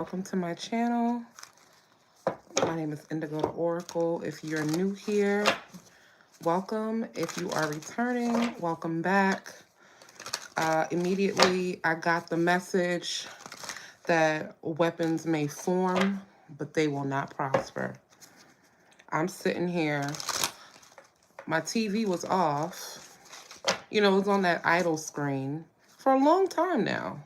Welcome to my channel. My name is Indigo the Oracle. If you're new here, welcome. If you are returning, welcome back. Immediately, I got the message that weapons may form, but they will not prosper. I'm sitting here. My TV was off. It was on that idle screen for a long time now.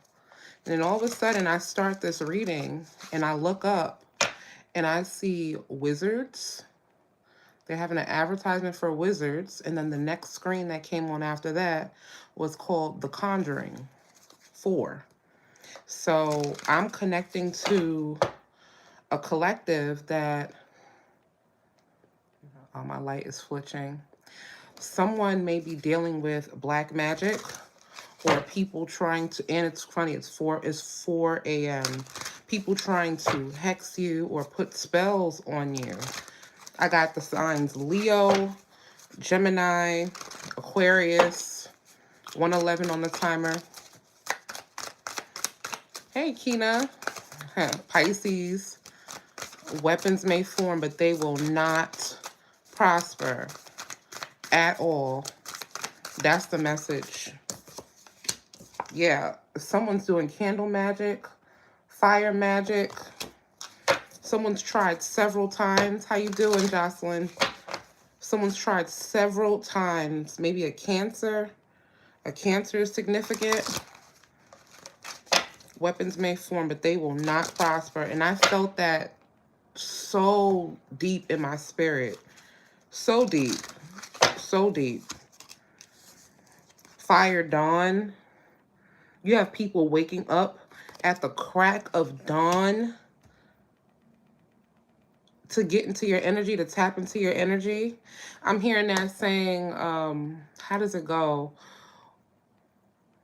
And then all of a sudden, I start this reading, and I look up, and I see wizards. They're having an advertisement for wizards. And then the next screen that came on after that was called The Conjuring 4. So I'm connecting to a collective that, oh, my light is flickering. Someone may be dealing with black magic or people trying to, and it's funny, it's 4 a.m. People trying to hex you or put spells on you. I got the signs Leo, Gemini, Aquarius, 111 on the timer. Hey, Kina. Pisces. Weapons may form, but they will not prosper at all. That's the message. Yeah, someone's doing candle magic, fire magic. Someone's tried several times. How you doing, Jocelyn? Someone's tried several times. Maybe a cancer. A cancer is significant. Weapons may form, but they will not prosper. And I felt that so deep in my spirit. So deep. So deep. Fire dawn. You have people waking up at the crack of dawn to get into your energy, to tap into your energy. I'm hearing that saying, how does it go?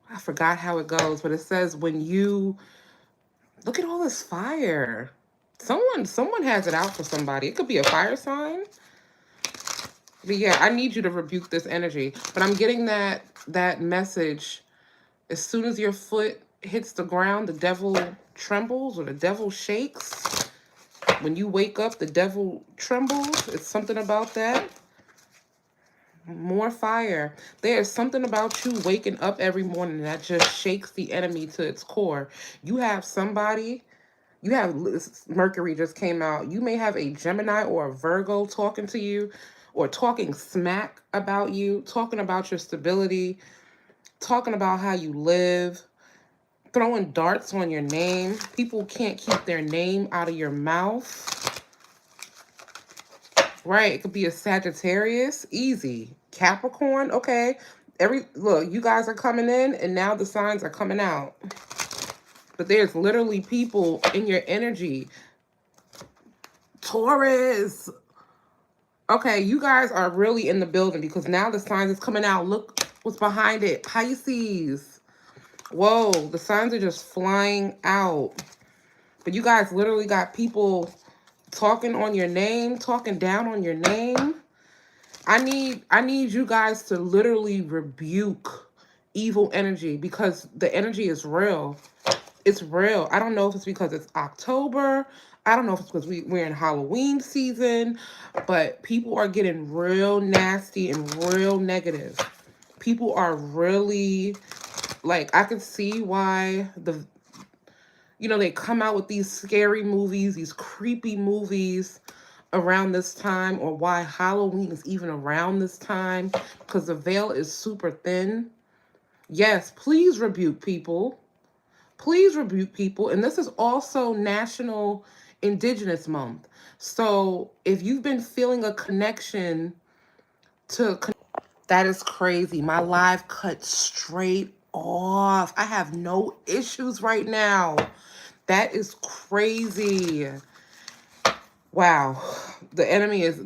I forgot how it goes, but it says when you look at all this fire. Someone has it out for somebody. It could be a fire sign. But yeah, I need you to rebuke this energy. But I'm getting that message. As soon as your foot hits the ground, the devil trembles or the devil shakes. When you wake up, the devil trembles. It's something about that. More fire. There's something about you waking up every morning that just shakes the enemy to its core. You have somebody, you have Mercury just came out. You may have a Gemini or a Virgo talking to you or talking smack about you, talking about your stability, talking about how you live, throwing darts on your name. People can't keep their name out of your mouth. Right, it could be a Sagittarius, easy. Capricorn, okay. Look, you guys are coming in and now the signs are coming out. But there's literally people in your energy. Taurus. Okay, you guys are really in the building because now the signs is coming out. Look what's behind it. Pisces. Whoa, the signs are just flying out. But you guys literally got people talking on your name, talking down on your name. I need you guys to literally rebuke evil energy because the energy is real. It's real. I don't know if it's because it's October. I don't know if it's because we're in Halloween season, but people are getting real nasty and real negative. People are really, like, I can see why they come out with these scary movies, these creepy movies around this time, or why Halloween is even around this time, because the veil is super thin. Yes, please rebuke people. Please rebuke people. And this is also National Indigenous Month. So if you've been feeling a connection to... That is crazy. My live cut straight off. I have no issues right now. That is crazy. Wow. The enemy is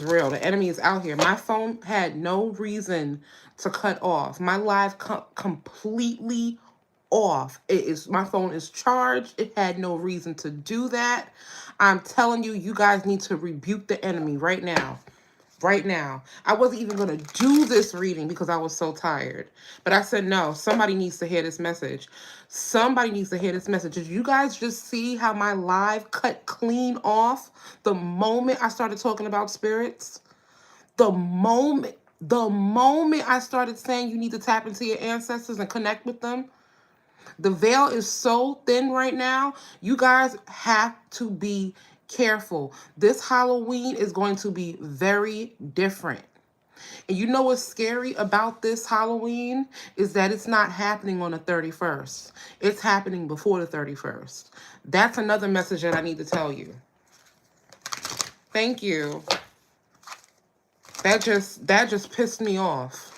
real. The enemy is out here. My phone had no reason to cut off. My live completely off. My phone is charged. It had no reason to do that. I'm telling you, you guys need to rebuke the enemy right now. right now. I wasn't even going to do this reading because I was so tired. But I said, no, somebody needs to hear this message. Somebody needs to hear this message. Did you guys just see how my live cut clean off the moment I started talking about spirits? The moment I started saying you need to tap into your ancestors and connect with them, the veil is so thin right now. You guys have to be careful. This Halloween is going to be very different. And you know what's scary about this Halloween is that it's not happening on the 31st. It's happening before the 31st. That's another message that I need to tell you. Thank you. That just pissed me off.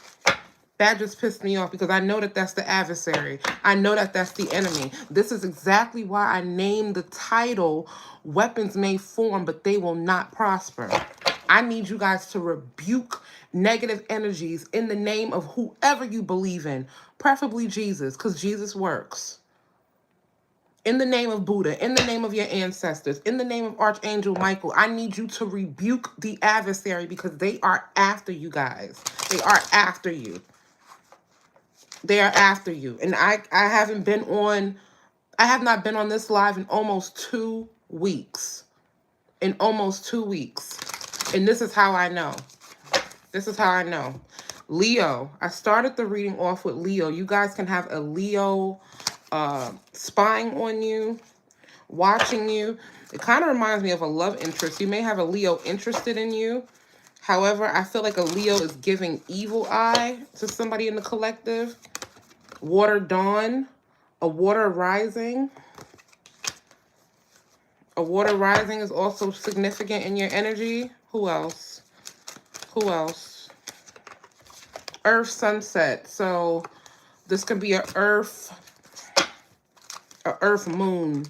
That just pissed me off because I know that that's the adversary. I know that that's the enemy. This is exactly why I named the title, Weapons May Form, but They Will Not Prosper. I need you guys to rebuke negative energies in the name of whoever you believe in, preferably Jesus, because Jesus works. In the name of Buddha, in the name of your ancestors, in the name of Archangel Michael, I need you to rebuke the adversary because they are after you guys. They are after you. They are after you. And I have not been on this live in almost 2 weeks. In almost 2 weeks. And this is how I know. This is how I know. Leo. I started the reading off with Leo. You guys can have a Leo spying on you, watching you. It kind of reminds me of a love interest. You may have a Leo interested in you. However, I feel like a Leo is giving evil eye to somebody in the collective. Water dawn, a water rising. A water rising is also significant in your energy. Who else? Who else? Earth sunset. So this could be a earth moon.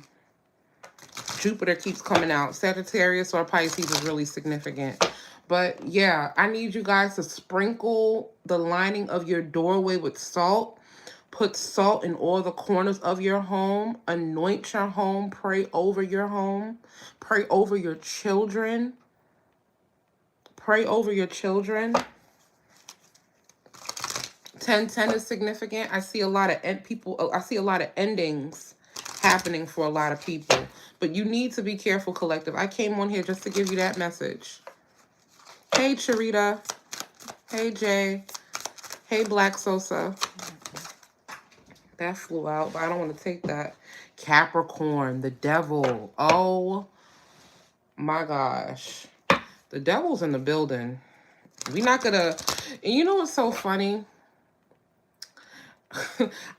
Jupiter keeps coming out. Sagittarius or Pisces is really significant. But yeah, I need you guys to sprinkle the lining of your doorway with salt. Put salt in all the corners of your home. Anoint your home. Pray over your home. Pray over your children. Pray over your children. 1010 is significant. I see a lot of I see a lot of endings happening for a lot of people. But you need to be careful, collective. I came on here just to give you that message. Hey, Charita. Hey, Jay. Hey, Black Sosa. That flew out, but I don't want to take that. Capricorn, the devil. Oh, my gosh. The devil's in the building. We're not going to... And you know what's so funny?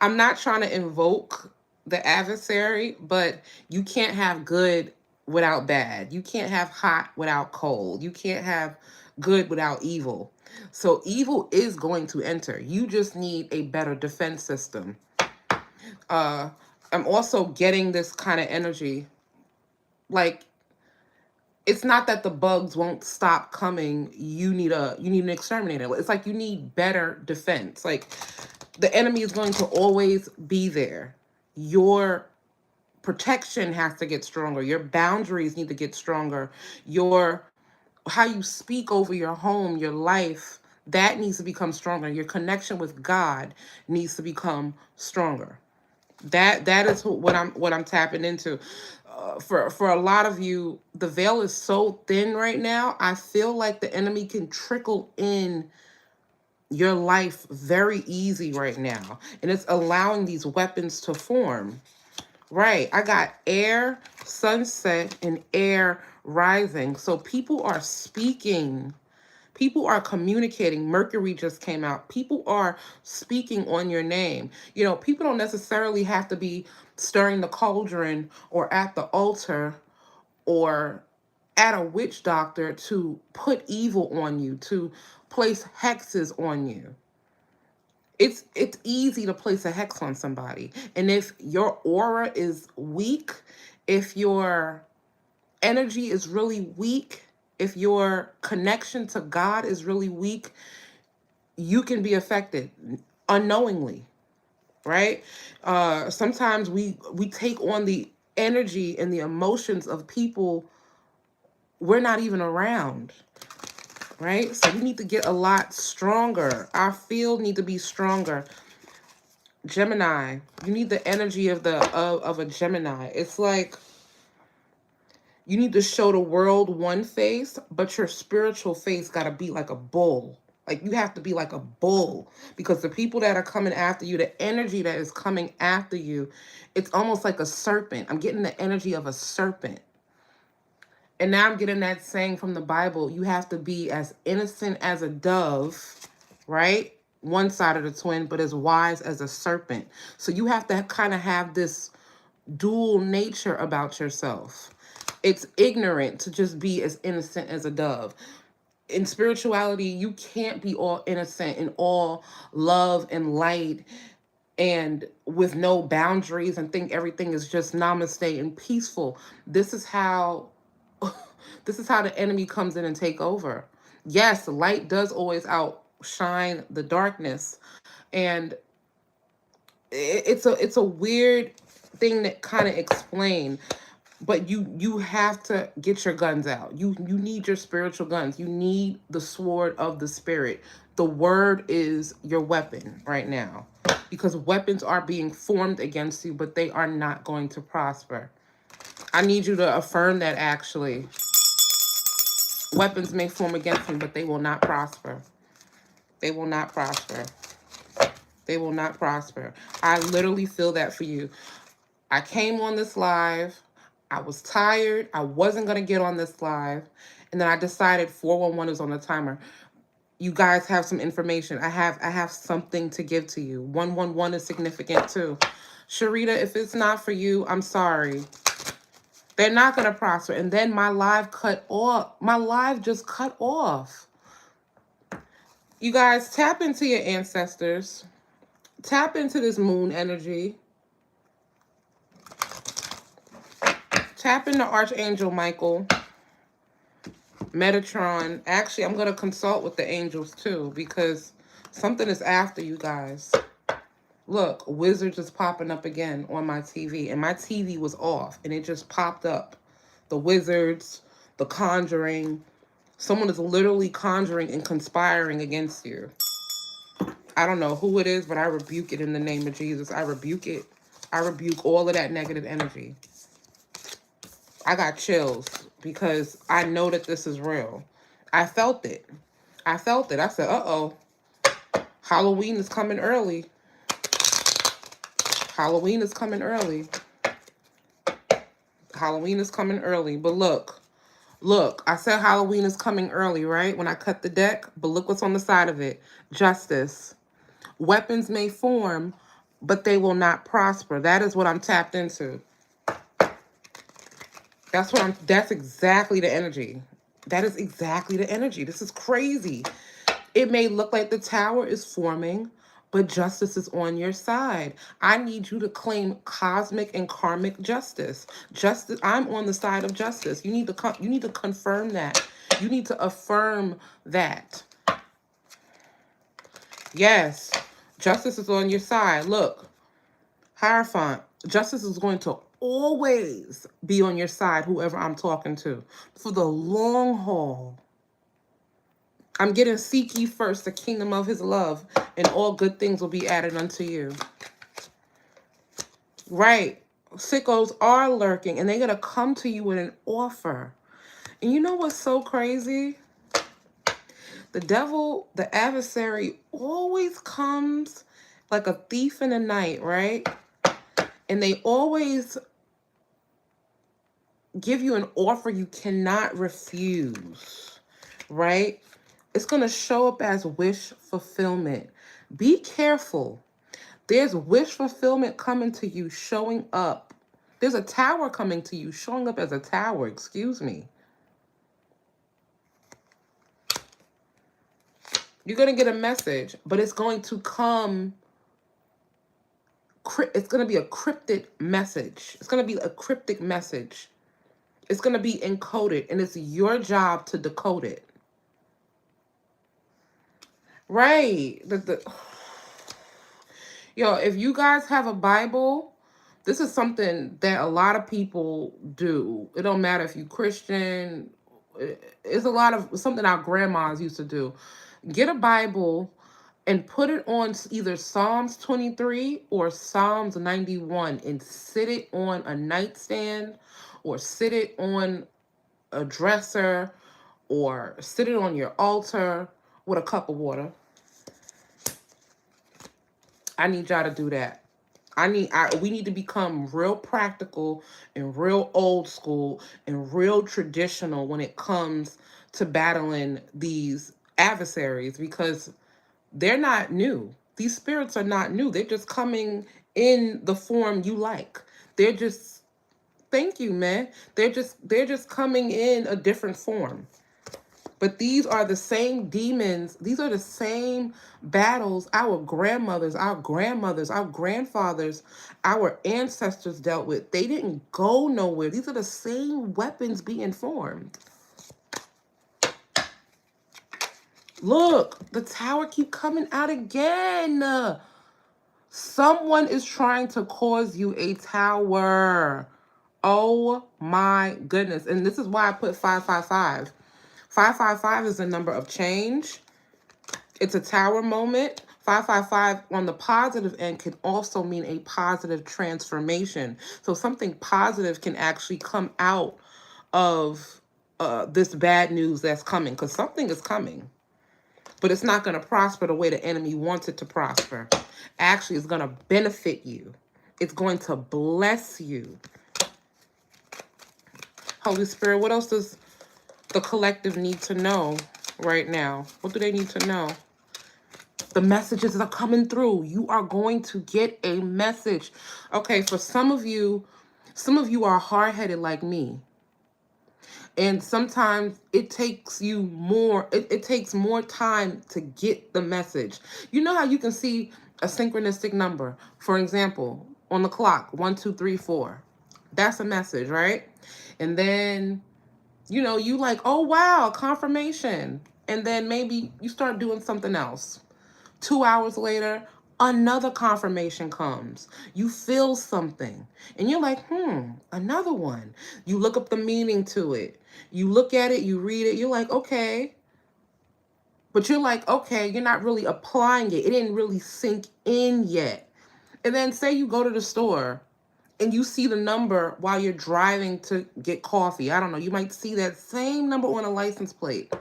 I'm not trying to invoke the adversary, but you can't have good without bad. You can't have hot without cold. You can't have good without evil. So evil is going to enter. You just need a better defense system. I'm also getting this kind of energy. Like, it's not that the bugs won't stop coming. You need an exterminator. It's like you need better defense. Like, the enemy is going to always be there. Your protection has to get stronger. Your boundaries need to get stronger. How you speak over your home, your life, that needs to become stronger. Your connection with God needs to become stronger. That is what I'm tapping into. For a lot of you, the veil is so thin right now. I feel like the enemy can trickle in your life very easy right now, and it's allowing these weapons to form. Right, I got air, sunset, and air rising. So people are speaking. People are communicating. Mercury just came out. People are speaking on your name. You know, people don't necessarily have to be stirring the cauldron or at the altar or at a witch doctor to put evil on you, to place hexes on you. It's easy to place a hex on somebody. And if your aura is weak, if your energy is really weak, if your connection to God is really weak, you can be affected unknowingly, right? Sometimes we take on the energy and the emotions of people we're not even around. right? So we need to get a lot stronger. Our field need to be stronger. Gemini, you need the energy of of a Gemini. It's like you need to show the world one face, but your spiritual face got to be like a bull. Like you have to be like a bull because the people that are coming after you, the energy that is coming after you, it's almost like a serpent. I'm getting the energy of a serpent. And now I'm getting that saying from the Bible, you have to be as innocent as a dove, right? One side of the twin, but as wise as a serpent. So you have to kind of have this dual nature about yourself. It's ignorant to just be as innocent as a dove. In spirituality, you can't be all innocent and all love and light and with no boundaries and think everything is just namaste and peaceful. This is how this is how the enemy comes in and take over. Yes, light does always outshine the darkness, and it's a weird thing that kind of explain, but you have to get your guns out. You need your spiritual guns. You need the sword of the spirit. The word is your weapon right now, because weapons are being formed against you, but they are not going to prosper. I need you to affirm that. Actually, weapons may form against me, but they will not prosper. They will not prosper. They will not prosper. I literally feel that for you. I came on this live. I was tired. I wasn't going to get on this live. And then I decided 411 is on the timer. You guys have some information. I have something to give to you. 111 is significant too. Sharita, if it's not for you, I'm sorry. They're not going to prosper. And then my live cut off. My live just cut off. You guys, tap into your ancestors. Tap into this moon energy. Tap into Archangel Michael, Metatron. Actually, I'm going to consult with the angels too, because something is after you guys. Look, Wizards is popping up again on my TV, and my TV was off, and it just popped up. The Wizards, the Conjuring. Someone is literally conjuring and conspiring against you. I don't know who it is, but I rebuke it in the name of Jesus. I rebuke it. I rebuke all of that negative energy. I got chills because I know that this is real. I felt it. I felt it. I said, uh-oh. Halloween is coming early. Halloween is coming early. Halloween is coming early. But look, I said Halloween is coming early, right? When I cut the deck. But look what's on the side of it. Justice. Weapons may form, but they will not prosper. That is what I'm tapped into. That's exactly the energy. That is exactly the energy. This is crazy. It may look like the tower is forming, but justice is on your side. I need you to claim cosmic and karmic justice. Justice, I'm on the side of justice. You need to confirm that. You need to affirm that. Yes, justice is on your side. Look, Hierophant, justice is going to always be on your side, whoever I'm talking to, for the long haul. I'm getting seek ye first the kingdom of his love, and all good things will be added unto you. Right. Sickos are lurking, and they're going to come to you with an offer. And you know what's so crazy? The devil, the adversary, always comes like a thief in the night, right? And they always give you an offer you cannot refuse, right? It's going to show up as wish fulfillment. Be careful. There's wish fulfillment coming to you, showing up. There's a tower coming to you, showing up as a tower, excuse me. You're going to get a message, but it's going to come. It's going to be a cryptic message. It's going to be a cryptic message. It's going to be encoded, and it's your job to decode it. Right. Yo, if you guys have a Bible, this is something that a lot of people do. It don't matter if you're Christian, it's a lot of something our grandmas used to do. Get a Bible and put it on either Psalms 23 or Psalms 91 and sit it on a nightstand or sit it on a dresser or sit it on your altar with a cup of water. I need y'all to do that. We need to become real practical and real old school and real traditional when it comes to battling these adversaries, because they're not new. These spirits are not new. They're just coming in the form you like. They're just, thank you, man. They're just coming in a different form. But these are the same demons. These are the same battles our grandmothers, our grandmothers, our grandfathers, our ancestors dealt with. They didn't go nowhere. These are the same weapons being formed. Look, the tower keep coming out again. Someone is trying to cause you a tower. Oh my goodness. And this is why I put 555. 555 is the number of change. It's a tower moment. 555 on the positive end can also mean a positive transformation. So something positive can actually come out of this bad news that's coming, because something is coming. But it's not going to prosper the way the enemy wants it to prosper. Actually, it's going to benefit you. It's going to bless you. Holy Spirit, what else does the collective need to know right now? What do they need to know? The messages are coming through. You are going to get a message. Okay, for some of you are hard-headed like me. And sometimes it takes you more, it takes more time to get the message. You know how you can see a synchronistic number? For example, on the clock, 1, 2, 3, 4. That's a message, right? And then, you like, oh, wow, confirmation. And then maybe you start doing something else. 2 hours later, another confirmation comes. You feel something. And you're like, another one. You look up the meaning to it. You look at it, you read it. You're like, okay. But you're like, okay, you're not really applying it. It didn't really sink in yet. And then say you go to the store and you see the number while you're driving to get coffee. I don't know. You might see that same number on a license plate.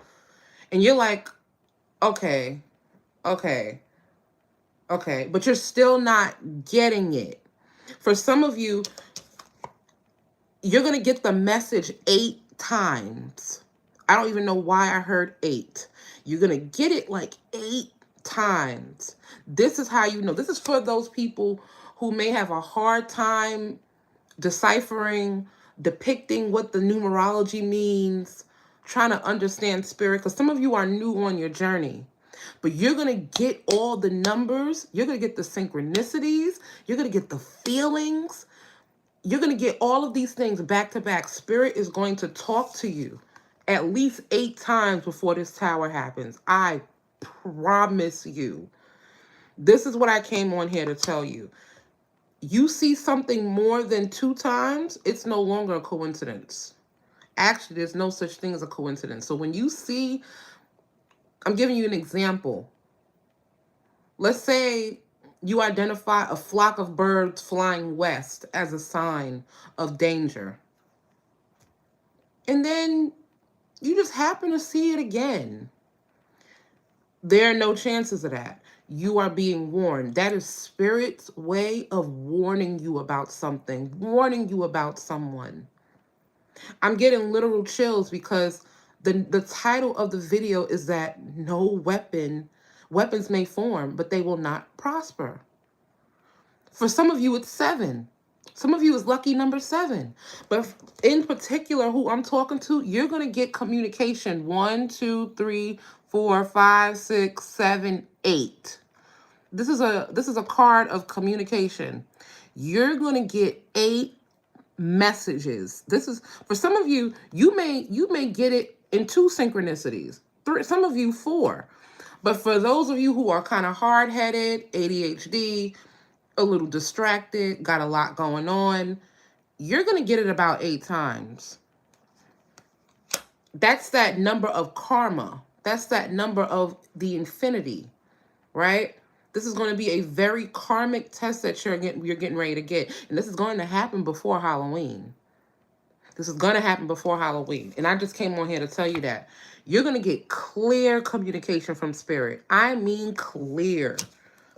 And you're like, okay. But you're still not getting it. For some of you, you're going to get the message 8 times. I don't even know why I heard 8. You're going to get it like 8 times. This is how you know. This is for those people who may have a hard time deciphering, depicting what the numerology means, trying to understand spirit. Because some of you are new on your journey. But you're going to get all the numbers. You're going to get the synchronicities. You're going to get the feelings. You're going to get all of these things back to back. Spirit is going to talk to you at least 8 times before this tower happens. I promise you. This is what I came on here to tell you. You see something more than 2 times, it's no longer a coincidence. Actually, there's no such thing as a coincidence. So when you see, I'm giving you an example. Let's say you identify a flock of birds flying west as a sign of danger. And then you just happen to see it again. There are no chances of that. You are being warned. That is Spirit's way of warning you about something, warning you about someone. I'm getting literal chills because the title of the video is that no weapons may form, but they will not prosper. For some of you, it's 7. Some of you is lucky number 7. But in particular, who I'm talking to, you're going to get communication 1, 2, 3, 4, 5, 6, 7, 8. This is a card of communication. You're going to get 8 messages. This is for some of you, you may get it in 2 synchronicities. 3, some of you 4. But for those of you who are kind of hard-headed, ADHD, a little distracted, got a lot going on, you're going to get it about 8 times. That's that number of karma. That's that number of the infinity, right? This is going to be a very karmic test that you're getting ready to get. And this is going to happen before Halloween. This is going to happen before Halloween. And I just came on here to tell you that. You're going to get clear communication from spirit. I mean clear.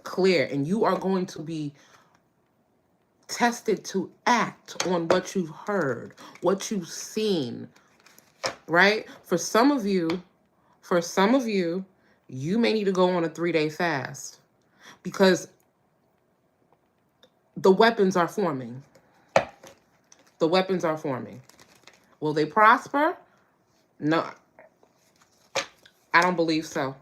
Clear. And you are going to be tested to act on what you've heard, what you've seen, right? For some of you, you may need to go on a 3-day fast because the weapons are forming. The weapons are forming. Will they prosper? No, I don't believe so.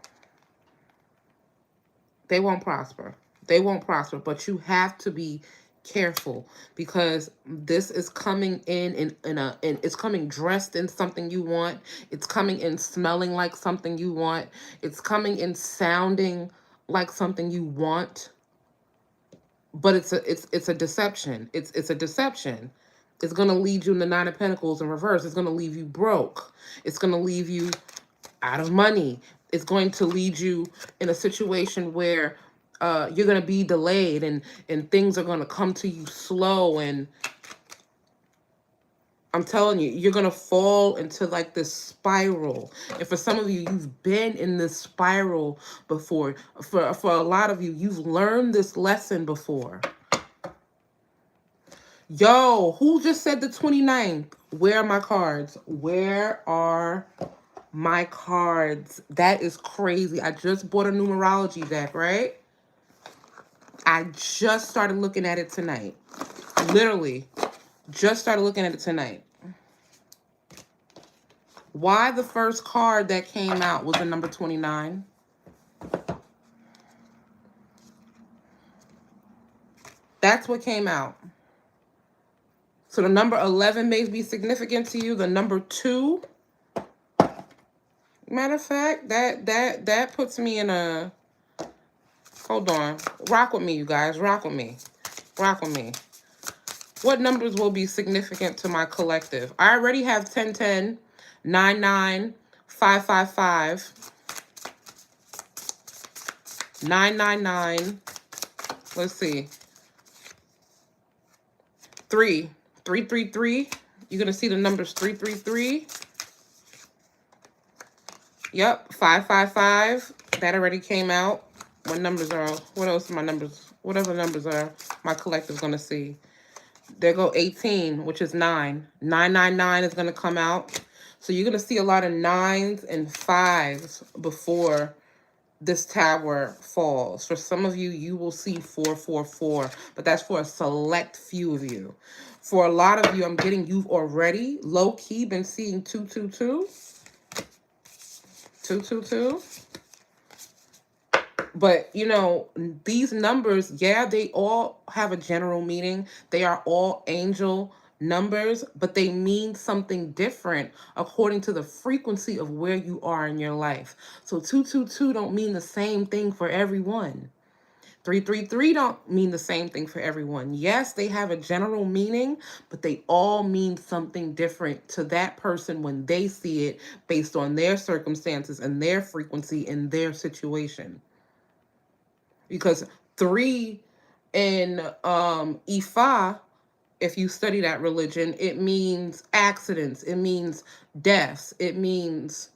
They won't prosper. They won't prosper, but you have to be careful because this is coming in it's coming dressed in something you want. It's coming in smelling like something you want. It's coming in sounding like something you want. But it's a deception. It's a deception. It's gonna lead you in the Nine of Pentacles in reverse. It's gonna leave you broke. It's gonna leave you out of money. It's going to lead you in a situation where you're going to be delayed and things are going to come to you slow. And I'm telling you, you're going to fall into like this spiral. And for some of you, you've been in this spiral before. For a lot of you, you've learned this lesson before. Yo, who just said the 29th? Where are my cards? Where are my cards? That is crazy. I just bought a numerology deck, right? I just started looking at it tonight. Literally, just started looking at it tonight. Why the first card that came out was the number 29? That's what came out. So the number 11 may be significant to you. The number 2, matter of fact, that puts me in a... Hold on. Rock with me, you guys. Rock with me. Rock with me. What numbers will be significant to my collective? I already have 1010, 99, 555, 999. Let's see. 333. You're going to see the numbers 333. Yep, 555. That already came out. What numbers are... What else are my numbers? Whatever numbers are my collective's going to see. There go 18, which is 9. 999 is going to come out. So you're going to see a lot of 9s and 5s before this tower falls. For some of you, you will see 444, but that's for a select few of you. For a lot of you, I'm getting you've already low-key been seeing 222. 222. But, you know, these numbers, yeah, they all have a general meaning. They are all angel numbers, but they mean something different according to the frequency of where you are in your life. So 222 don't mean the same thing for everyone. 333 don't mean the same thing for everyone. Yes, they have a general meaning, but they all mean something different to that person when they see it based on their circumstances and their frequency and their situation. Because 3 in Ifa, if you study that religion, it means accidents, it means deaths, it means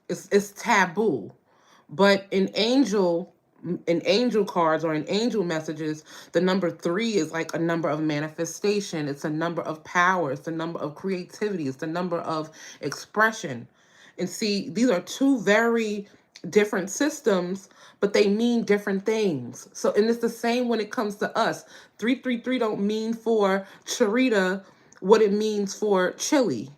it's taboo. But in angel cards or in angel messages, the number 3 is like a number of manifestation. It's a number of power. It's a number of creativity. It's a number of expression. And see, these are two very different systems, but they mean different things. So, and it's the same when it comes to us. 333 don't mean for Charita what it means for Chili.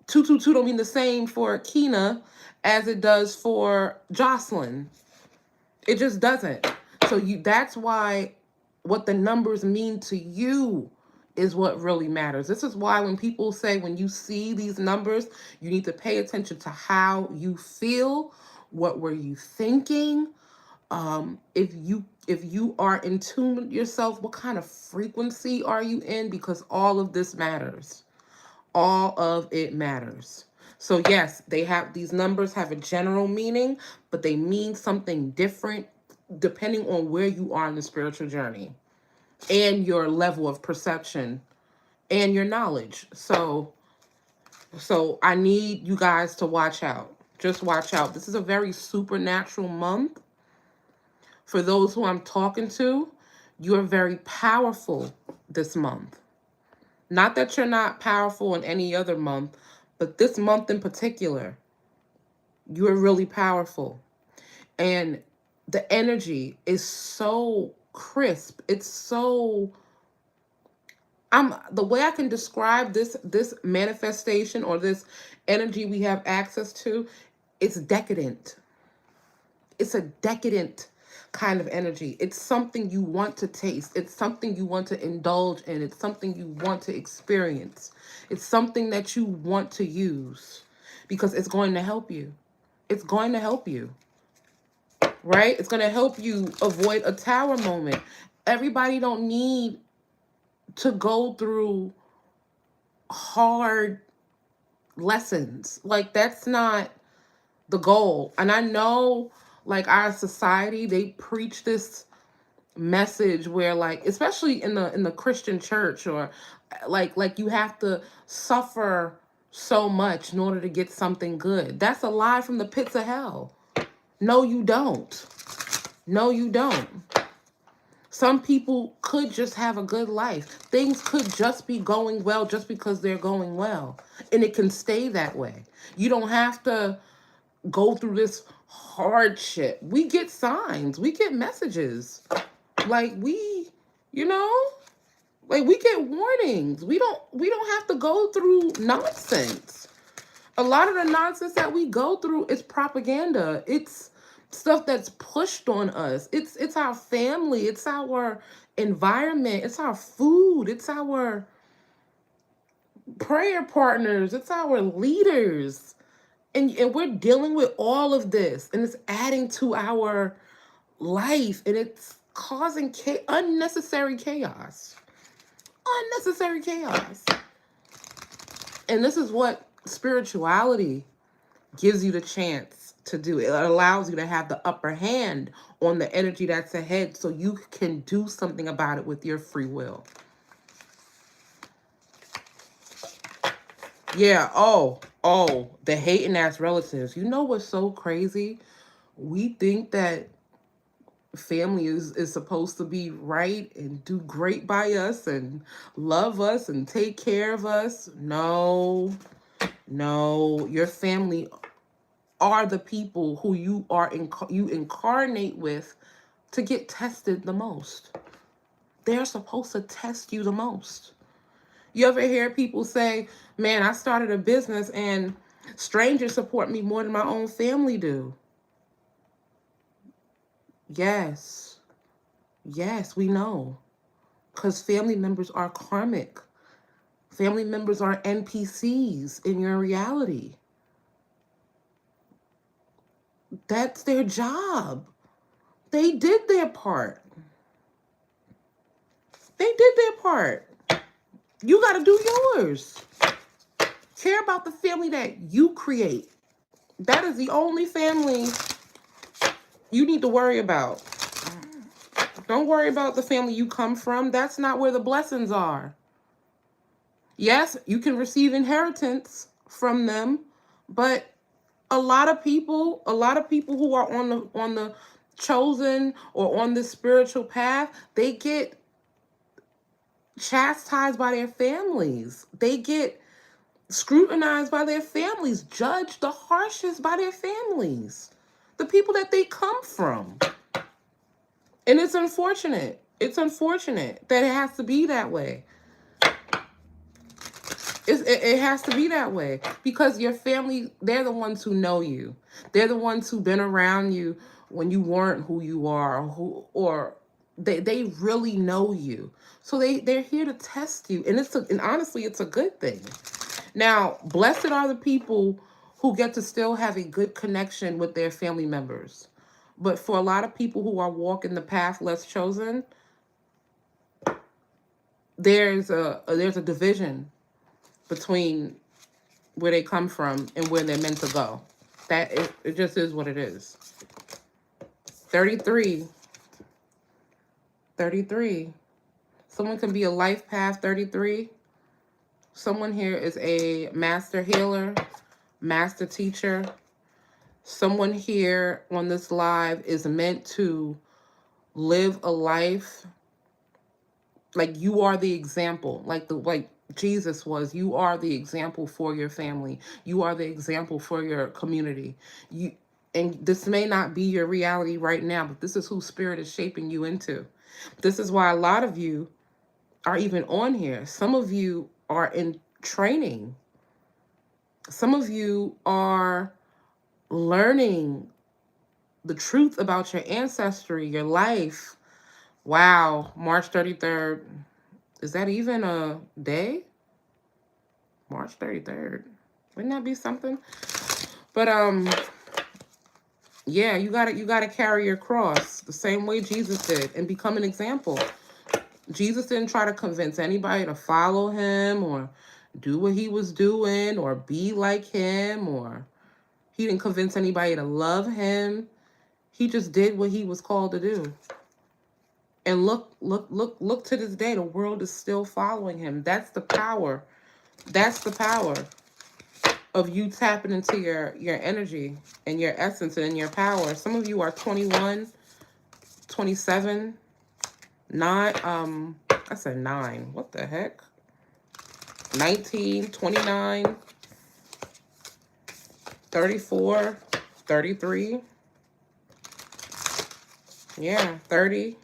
222 don't mean the same for Kina as it does for Jocelyn. It just doesn't. So that's why what the numbers mean to you is what really matters. This is why when people say when you see these numbers, you need to pay attention to how you feel, what were you thinking, if you are in tune with yourself, what kind of frequency are you in? Because all of this matters. All of it matters. So yes, these numbers have a general meaning, but they mean something different depending on where you are in the spiritual journey and your level of perception and your knowledge. So I need you guys to watch out. Just watch out. This is a very supernatural month. For those who I'm talking to, you're very powerful this month. Not that you're not powerful in any other month, but this month in particular, you're really powerful. And the energy is so crisp. It's so the way I can describe this manifestation or this energy we have access to, it's decadent. It's a decadent kind of energy. It's something you want to taste. It's something you want to indulge in. It's something you want to experience. It's something that you want to use because it's going to help you. It's going to help you, right? It's going to help you avoid a tower moment. Everybody don't need to go through hard lessons. Like, that's not the goal. And I know, like, our society, they preach this message where, like, especially in the Christian church, or like you have to suffer so much in order to get something good. That's a lie from the pits of hell. No, you don't. No, you don't. Some people could just have a good life. Things could just be going well just because they're going well. And it can stay that way. You don't have to go through this hardship. We get signs, we get messages. Like, you know, like, we get warnings. We don't have to go through nonsense. A lot of the nonsense that we go through is propaganda. It's stuff that's pushed on us. It's our family, it's our environment, it's our food, it's our prayer partners, it's our leaders. And we're dealing with all of this, and it's adding to our life, and it's causing unnecessary chaos. Unnecessary chaos. And this is what spirituality gives you the chance to do. It allows you to have the upper hand on the energy that's ahead so you can do something about it with your free will. Yeah, the hating ass relatives. You know what's so crazy? We think that family is supposed to be right and do great by us and love us and take care of us. No, your family are the people who you incarnate with to get tested the most. They're supposed to test you the most. You ever hear people say, man, I started a business and strangers support me more than my own family do? Yes, we know. Because family members are karmic. Family members are NPCs in your reality. That's their job. They did their part. They did their part. You got to do yours. Care about the family that you create. That is the only family you need to worry about. Don't worry about the family you come from. That's not where the blessings are. Yes, you can receive inheritance from them, but a lot of people who are on the chosen or on the spiritual path, they get chastised by their families. They get scrutinized by their families, judged the harshest by their families, the people that they come from. And it's unfortunate. It's unfortunate that it has to be that way. It has to be that way because your family, they're the ones who know you. They're the ones who've been around you when you weren't who you are, or they really know you. So they're here to test you, and honestly, it's a good thing. Now, blessed are the people who get to still have a good connection with their family members. But for a lot of people who are walking the path less chosen, there's a division. between where they come from and where they're meant to go. It just is what it is. 33. 33. Someone can be a life path 33. Someone here is a master healer, master teacher. Someone here on this live is meant to live a life like you are the example, like Jesus was. You are the example for your family. You are the example for your community. And this may not be your reality right now, but this is who Spirit is shaping you into. This is why a lot of you are even on here. Some of you are in training. Some of you are learning the truth about your ancestry, your life. Wow, March 33rd. Is that even a day? March 33rd. Wouldn't that be something? But yeah, you gotta carry your cross the same way Jesus did and become an example. Jesus didn't try to convince anybody to follow him or do what he was doing or be like him, or he didn't convince anybody to love him. He just did what he was called to do. And look to this day, the world is still following him. That's the power. That's the power of you tapping into your energy and your essence and your power. Some of you are 21, 27, 9, I said 9. What the heck? 19, 29, 34, 33. Yeah, 30.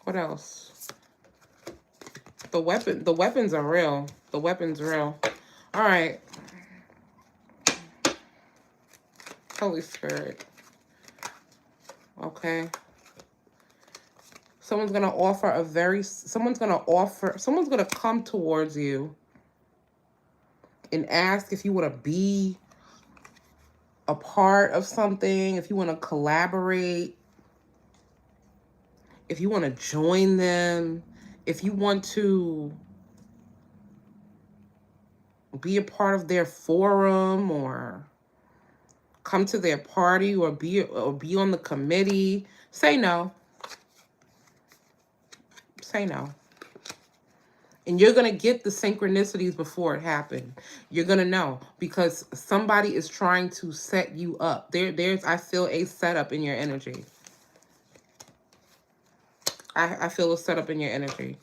What else? The weapons are real. The weapon's real. All right. Holy Spirit. Okay. Someone's going to come towards you and ask if you want to be a part of something, if you want to collaborate, if you want to join them, if you want to be a part of their forum or come to their party or be on the committee. Say no. Say no. And you're going to get the synchronicities before it happened. You're going to know because somebody is trying to set you up. There's, I feel a setup in your energy. I feel a setup in your energy.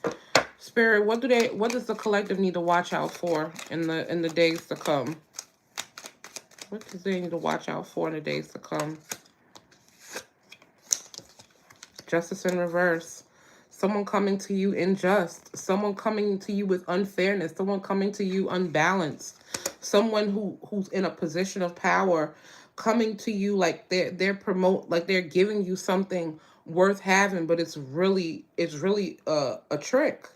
Spirit, what does the collective need to watch out for in the days to come? What does they need to watch out for in the days to come? Justice in reverse. Someone coming to you unjust. Someone coming to you with unfairness. Someone coming to you unbalanced. Someone who's in a position of power coming to you like they're giving you something worth having, but it's really a trick.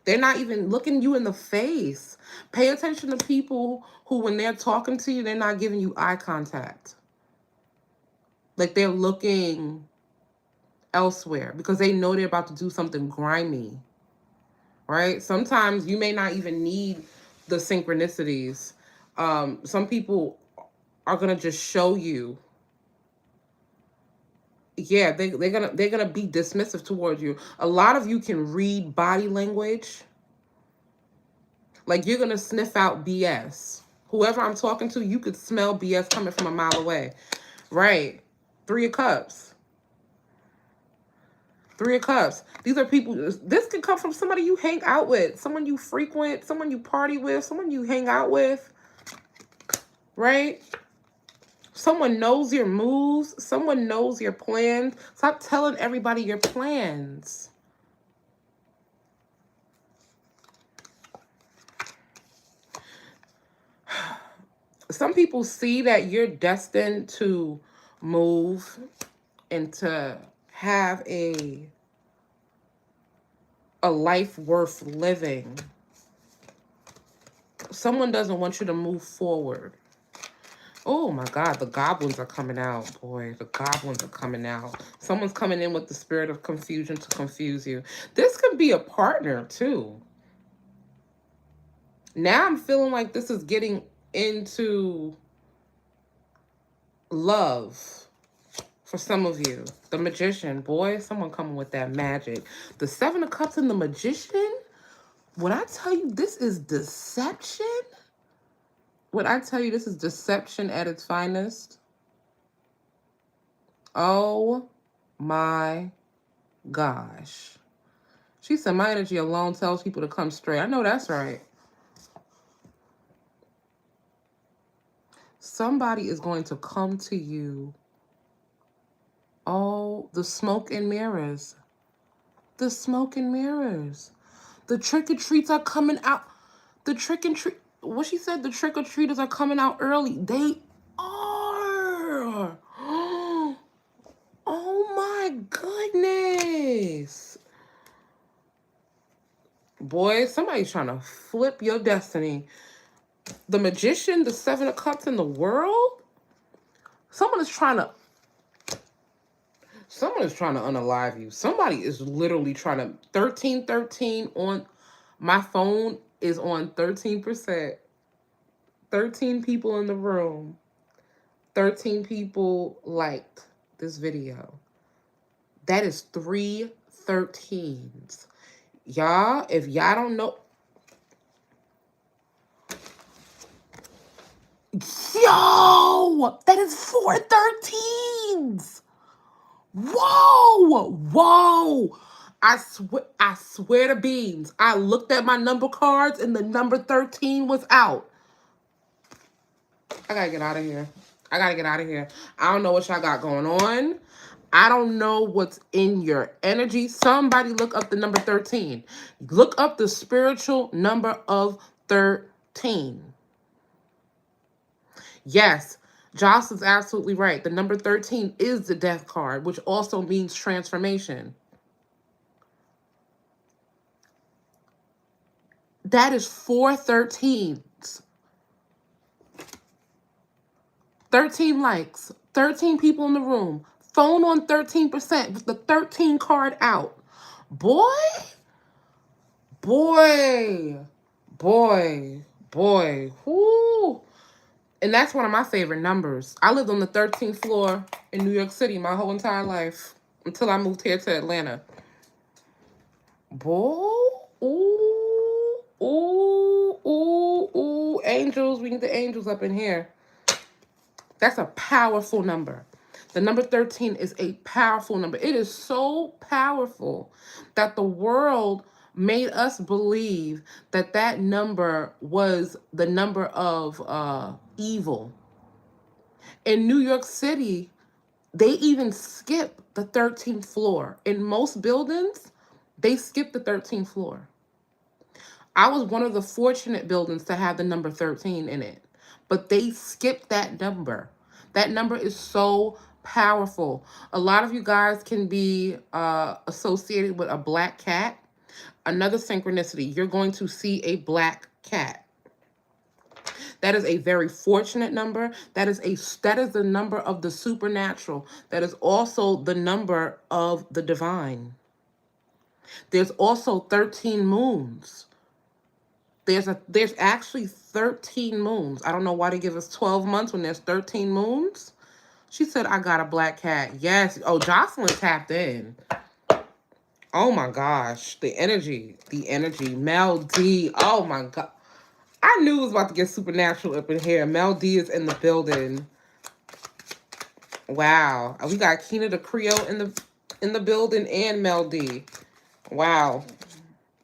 They're not even looking you in the face. Pay attention to people who, when they're talking to you, they're not giving you eye contact. Like they're looking elsewhere because they know they're about to do something grimy, right? Sometimes you may not even need the synchronicities. Some people are gonna just show you. Yeah, they're gonna be dismissive towards you. A lot of you can read body language. Like you're gonna sniff out BS. Whoever I'm talking to, you could smell BS coming from a mile away, right? 3 of Cups. 3 of Cups. These are people, this could come from somebody you hang out with, someone you frequent, someone you party with, someone you hang out with, right? Someone knows your moves. Someone knows your plans. Stop telling everybody your plans. Some people see that you're destined to move and to have a life worth living. Someone doesn't want you to move forward. Oh my God, the goblins are coming out, boy. The goblins are coming out. Someone's coming in with the spirit of confusion to confuse you. This could be a partner too. Now I'm feeling like this is getting into love for some of you. The Magician, boy, someone coming with that magic. The Seven of Cups and the Magician. When I tell you this is deception, when I tell you this is deception at its finest, oh my gosh. She said my energy alone tells people to come straight. I know that's right. Somebody is going to come to you. Oh, the smoke and mirrors. The smoke and mirrors. The trick-or-treats are coming out. The trick-and-treat. What she said, the trick-or-treaters are coming out early. They are. Oh my goodness. Boy, somebody's trying to flip your destiny. The Magician, the Seven of Cups in the world. Someone is trying to unalive you. Somebody is literally trying to 1313 on my phone is on 13%. 13 people in the room. 13 people liked this video. That is 3 13s. Y'all, if y'all don't know. Yo! That is 4 13s! Whoa! Whoa! I swear to beans. I looked at my number cards and the number 13 was out. I gotta get out of here. I don't know what y'all got going on. I don't know what's in your energy. Somebody look up the number 13. Look up the spiritual number of 13. Yes, Joss is absolutely right. The number 13 is the death card, which also means transformation. That is 4 13s. 13 likes. 13 people in the room. Phone on 13% with the 13 card out. Boy. Whoo. And that's one of my favorite numbers. I lived on the 13th floor in New York City my whole entire life until I moved here to Atlanta. Boy. Ooh. Angels. We need the angels up in here. That's a powerful number. The number 13 is a powerful number. It is so powerful that the world made us believe that that number was the number of evil. In New York City, they even skip the 13th floor. In most buildings, they skip the 13th floor. I was one of the fortunate buildings to have the number 13 in it, but they skipped that number. That number is so powerful. A lot of you guys can be associated with a black cat. Another synchronicity, you're going to see a black cat. That is a very fortunate number. That is the number of the supernatural. That is also the number of the divine. There's also 13 moons. There's actually 13 moons. I don't know why they give us 12 months when there's 13 moons. She said, I got a black cat. Yes. Oh, Jocelyn tapped in. Oh my gosh. The energy. Mel D. Oh my God. I knew it was about to get supernatural up in here. Mel D is in the building. Wow. We got Keena the Creole in the building and Mel D. Wow.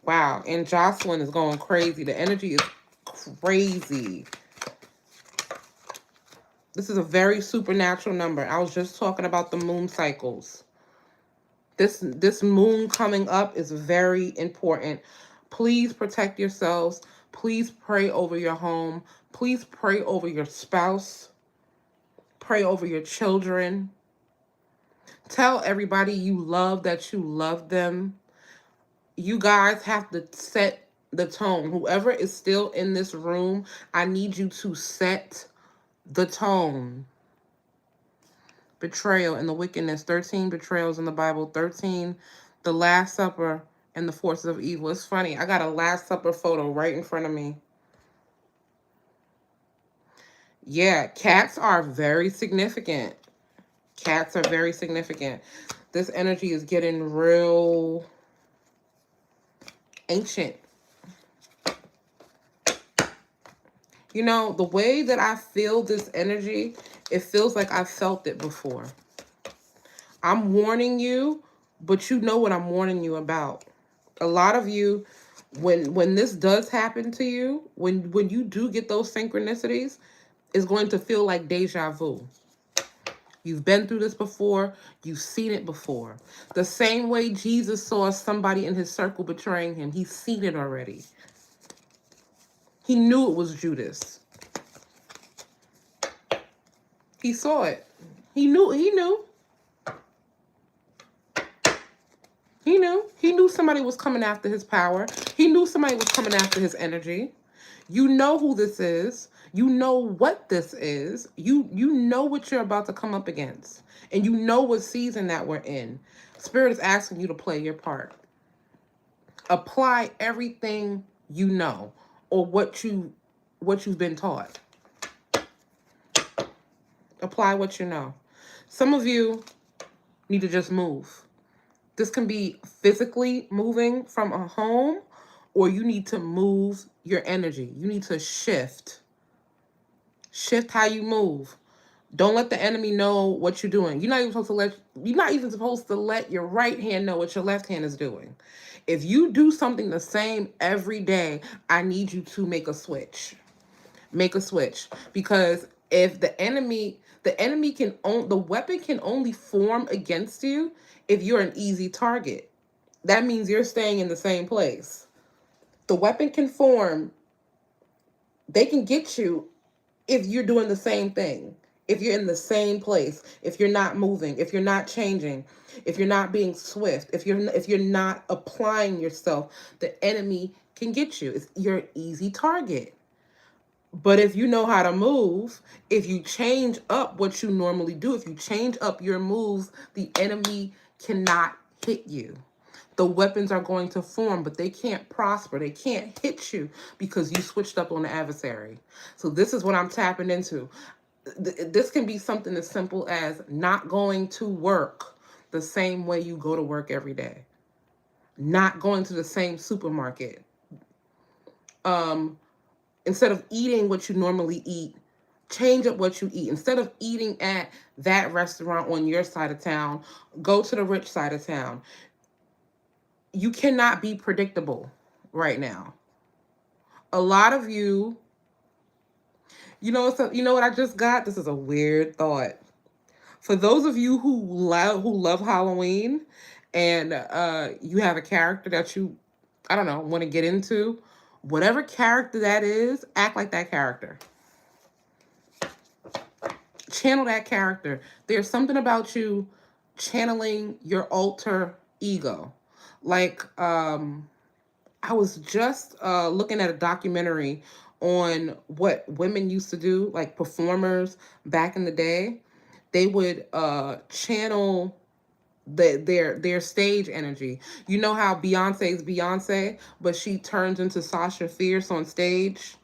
And Jocelyn is going crazy. The energy is crazy. This is a very supernatural number. I was just talking about the moon cycles. This moon coming up is very important. Please protect yourselves. Please pray over your home. Please pray over your spouse. Pray over your children. Tell everybody you love that you love them. You guys have to set the tone. Whoever is still in this room, I need you to set the tone. Betrayal and the wickedness. 13 betrayals in the Bible. 13, the Last Supper and the forces of evil. It's funny. I got a Last Supper photo right in front of me. Yeah, cats are very significant. Cats are very significant. This energy is getting real ancient. You know, the way that I feel this energy, it feels like I've felt it before. I'm warning you, but you know what I'm warning you about. A lot of you, when this does happen to you, when you do get those synchronicities, it's going to feel like deja vu. You've been through this before. You've seen it before. The same way Jesus saw somebody in his circle betraying him. He's seen it already. He knew it was Judas. He saw it. He knew. He knew. He knew. He knew somebody was coming after his power. He knew somebody was coming after his energy. You know who this is. You know what this is. You know what you're about to come up against. And you know what season that we're in. Spirit is asking you to play your part. Apply everything you know or what you've been taught. Apply what you know. Some of you need to just move. This can be physically moving from a home, or you need to move your energy. You need to shift. Shift how you move. Don't let the enemy know what you're doing. You're not even supposed to let your right hand know what your left hand is doing. If you do something the same every day, I need you to make a switch. Make a switch, because if the weapon can only form against you if you're an easy target. That means you're staying in the same place. The weapon can form, they can get you if you're doing the same thing. If you're in the same place, if you're not moving, if you're not changing, if you're not being swift, if you're not applying yourself, the enemy can get you. You're an easy target. But if you know how to move, if you change up what you normally do, if you change up your moves, the enemy cannot hit you. The weapons are going to form, but they can't prosper. They can't hit you because you switched up on the adversary. So this is what I'm tapping into. This can be something as simple as not going to work the same way you go to work every day. Not going to the same supermarket. Instead of eating what you normally eat, change up what you eat. Instead of eating at that restaurant on your side of town, go to the rich side of town. You cannot be predictable right now. A lot of you, you know what I just got? This is a weird thought. For those of you who love Halloween, and you have a character that you, I don't know, want to get into, whatever character that is, act like that character. Channel that character. There's something about you channeling your alter ego. Like, I was just looking at a documentary on what women used to do, like performers back in the day. They would channel their stage energy. You know how Beyonce's Beyonce, but she turns into Sasha Fierce on stage?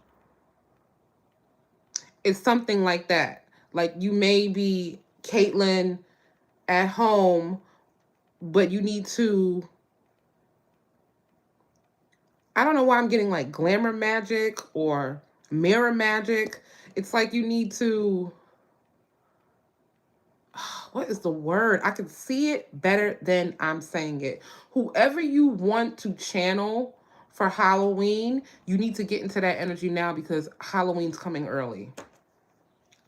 It's something like that. Like, you may be Caitlyn at home, but you need to, I don't know why I'm getting like glamour magic or mirror magic. It's like you need to, what is the word? I can see it better than I'm saying it. Whoever you want to channel for Halloween, you need to get into that energy now, because Halloween's coming early.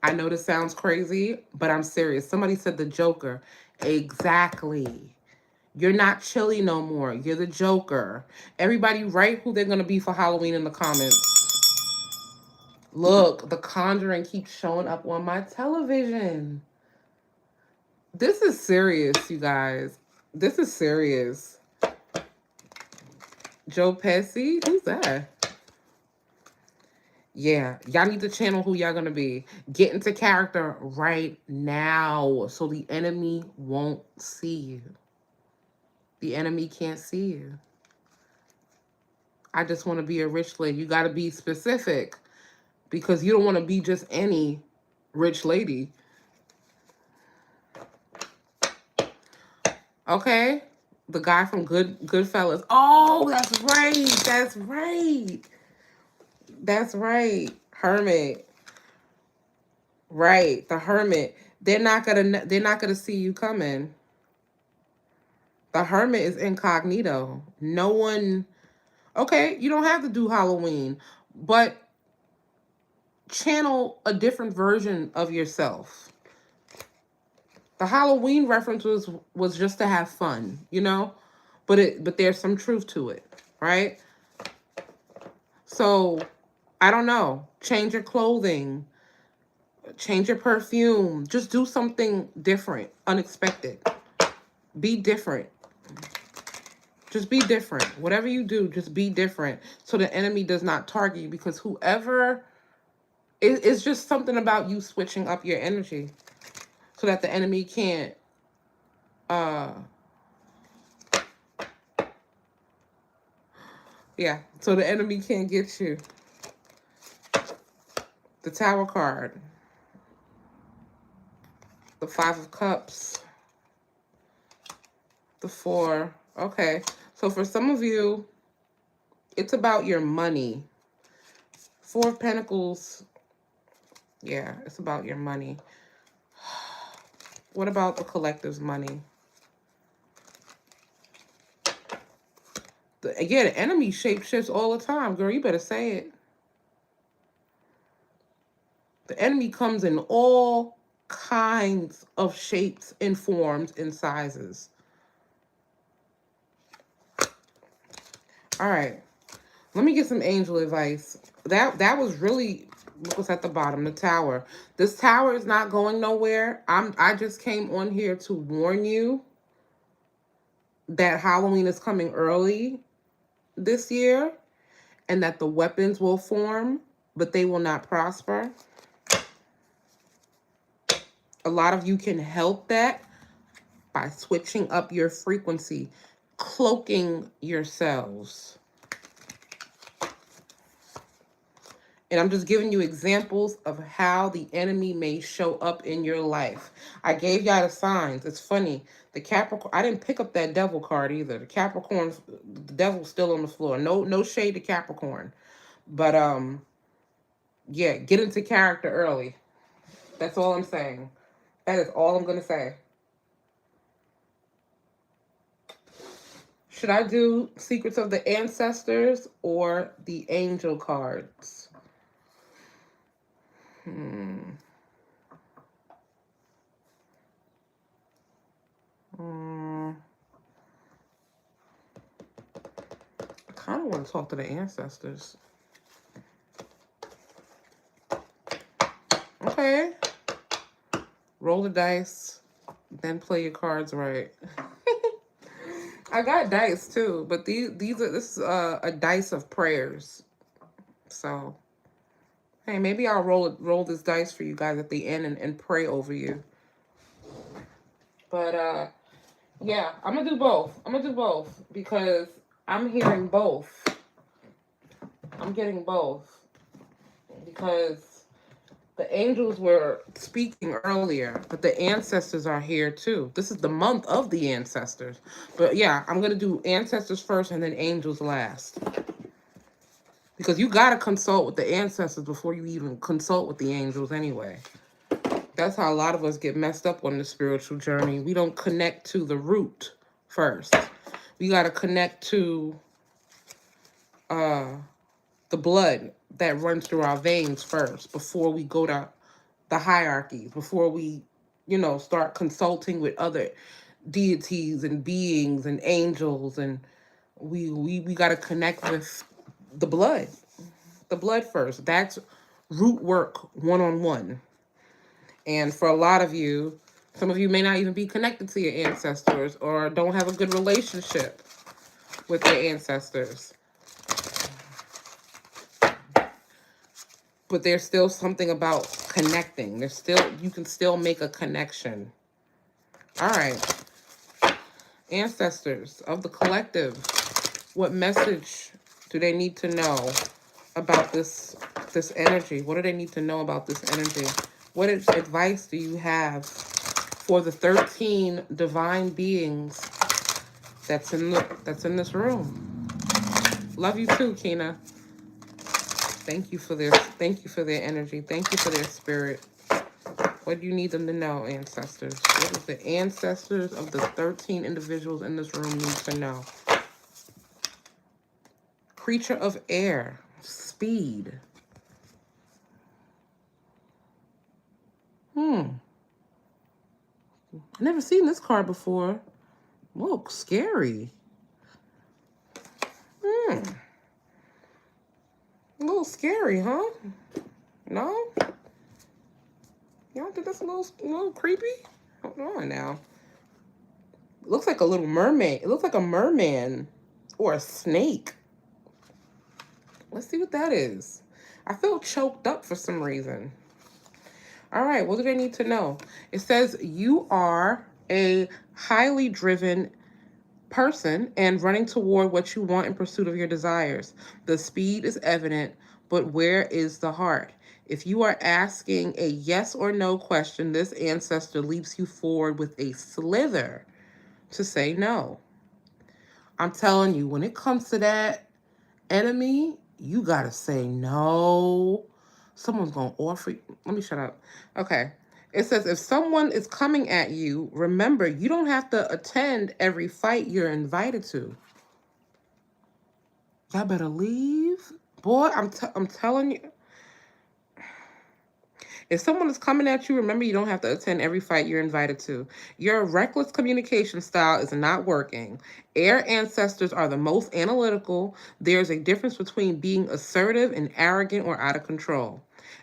I know this sounds crazy, but I'm serious. Somebody said the Joker. Exactly. You're not Chilly no more. You're the Joker. Everybody write who they're going to be for Halloween in the comments. Look, The Conjuring keeps showing up on my television. This is serious, you guys. This is serious. Joe Pesci? Who's that? Yeah, y'all need to channel who y'all gonna be. Get into character right now so the enemy won't see you. The enemy can't see you. I just want to be a rich lady. You got to be specific. because you don't want to be just any rich lady. Okay? The guy from Goodfellas. Oh, that's right. That's right. That's right. Hermit. Right. The hermit. They're not gonna see you coming. The hermit is incognito. No one. Okay, you don't have to do Halloween, but channel a different version of yourself. The Halloween reference was just to have fun, you know? But there's some truth to it, right? So, I don't know. Change your clothing, change your perfume, just do something different, unexpected. Be different. Just be different. Whatever you do, just be different so the enemy does not target you, because whoever it's just something about you switching up your energy so that the enemy can't uh yeah, so the enemy can't get you. The Tower card, the Five of Cups, the Four. Okay, so for some of you, it's about your money. Four of Pentacles. Yeah, it's about your money. What about the collective's money? Again, the enemy shapeshifts all the time. Girl, you better say it. The enemy comes in all kinds of shapes and forms and sizes. All right. Let me get some angel advice. That was really, look what's at the bottom, the Tower. This Tower is not going nowhere. I just came on here to warn you that Halloween is coming early this year and that the weapons will form, but they will not prosper. A lot of you can help that by switching up your frequency, cloaking yourselves. And I'm just giving you examples of how the enemy may show up in your life. I gave y'all the signs. It's funny. The Capricorn, I didn't pick up that devil card either. The Capricorn, the devil's still on the floor. No shade to Capricorn. But yeah, get into character early. That's all I'm saying. That is all I'm gonna say. Should I do Secrets of the Ancestors or the Angel cards? I kind of want to talk to the ancestors. Okay. Roll the dice, then play your cards right. I got dice too, but this is a dice of prayers. So, hey, maybe I'll roll this dice for you guys at the end and pray over you. But yeah, I'm gonna do both because I'm hearing both. I'm getting both because the angels were speaking earlier, but the ancestors are here too. This is the month of the ancestors. But yeah, I'm going to do ancestors first and then angels last. Because you got to consult with the ancestors before you even consult with the angels anyway. That's how a lot of us get messed up on the spiritual journey. We don't connect to the root first. We got to connect to the blood that runs through our veins first before we go to the hierarchies, before we, start consulting with other deities and beings and angels. And we got to connect with the blood first. That's root work one-on-one. And for a lot of you, some of you may not even be connected to your ancestors or don't have a good relationship with your ancestors. But there's still something about connecting. You can still make a connection. All right. Ancestors of the collective, what message do they need to know about this this energy? What do they need to know about this energy? What advice do you have for the 13 divine beings that's in this room? Love you too, Kina. Thank you for their energy. Thank you for their spirit. What do you need them to know, ancestors? What does the ancestors of the 13 individuals in this room need to know? Creature of air. Speed. I've never seen this card before. Whoa, scary. A little scary, huh? No? You don't think that's a little creepy? Hold on now. It looks like a little mermaid. It looks like a merman or a snake. Let's see what that is. I feel choked up for some reason. All right, what do they need to know? It says you are a highly driven person and running toward what you want in pursuit of your desires. The speed is evident, but where is the heart? If you are asking a yes or no question, this ancestor leaps you forward with a slither to say no. I'm telling you, when it comes to that enemy, you gotta say no. Someone's gonna offer you. Let me shut up. Okay. It says if someone is coming at you, remember you don't have to attend every fight you're invited to. Y'all better leave. Boy, I'm telling you. If someone is coming at you, remember you don't have to attend every fight you're invited to. Your reckless communication style is not working. Air ancestors are the most analytical. There's a difference between being assertive and arrogant or out of control.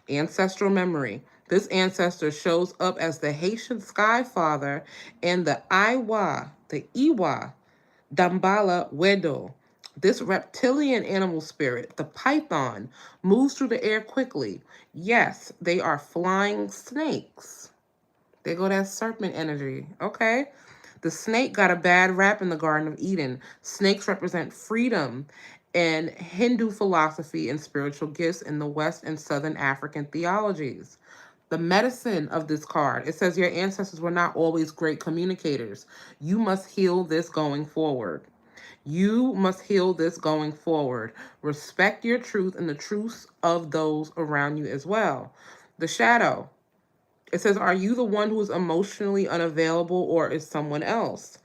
Ancestral memory. This ancestor shows up as the Haitian Sky Father and the Iwa, Dambala Wedo. This reptilian animal spirit, the python, moves through the air quickly. Yes, they are flying snakes. There go that serpent energy. Okay. The snake got a bad rap in the Garden of Eden. Snakes represent freedom and Hindu philosophy and spiritual gifts in the West and Southern African theologies. The medicine of this card, it says your ancestors were not always great communicators. You must heal this going forward. You must heal this going forward. Respect your truth and the truths of those around you as well. The shadow. It says, are you the one who is emotionally unavailable or is someone else?